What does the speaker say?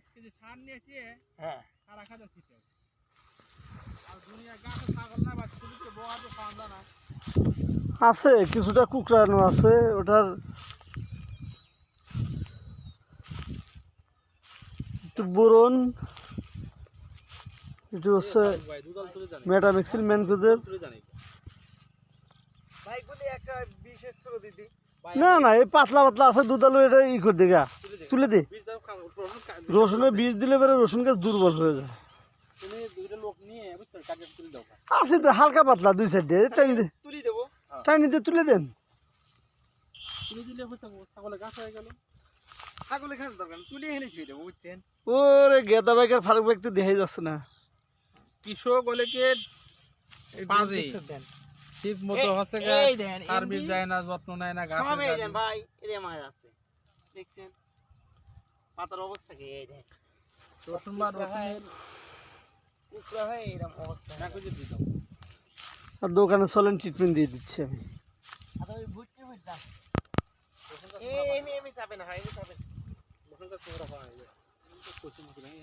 KG সার নিয়েছি হ্যাঁ আর 1000 ফিটে আর দুনিয়া গাছে ছাগল না বাচ্চা দিতে বহাতে পাওয়া না আছে কিছুটা কুকড়ানো আছে ওটার একটু বোরন একটু হচ্ছে ভাই দুধল তুলে জানি মেটামিক্সিল ম্যানকোজেব তুলে জানি ভাই গুলি একটা বিশেষ ছিল দিদি না না এই পাতলা পাতলা আছে দুধালো এটা ই করে দিগা তুলে দে বীজ দাও রসুনের বীজ দিলে পরে রসুন গাছ দুর্বল হয়ে যায় তুমি দুইটা লোক নিয়ে বুঝছো কাজে তুলে দাও আছে তো হালকা পাতলা দুই সাইড দিয়ে তুলি দেবো টাইনিতে তুলে দেন তুলে দিলে হয়তো ছাগলের গাছ হয়ে গেল ছাগলে খাস দরকার তুলি এনে ছুঁয়ে দেবো বুঝছেন ওরে গেদা বাইকের ফারুক বাইক তো দেখাই যাচ্ছে না কৃষক বলে কি বাজে দেন ঠিক মতো হচ্ছে এই দেন আর বীজ দেয় না যত্ন নেয় না গাছ সব এই দেন ভাই এর মাছ আছে দেখছেন পাতার অবস্থা কি এই দেন রসুন বা রসুনের কুকড়া হয় এরকম অবস্থা না করে দিতে আর দোকানে চলেন ট্রিটমেন্ট দিয়ে দিচ্ছি আমি আর ওই ভুট্টি বুঝতাম এই এমনি চাপে না ভাই এমনি চাপে রসুন গাছ তোমরা পাওয়া যায় কোচিং মতো নেই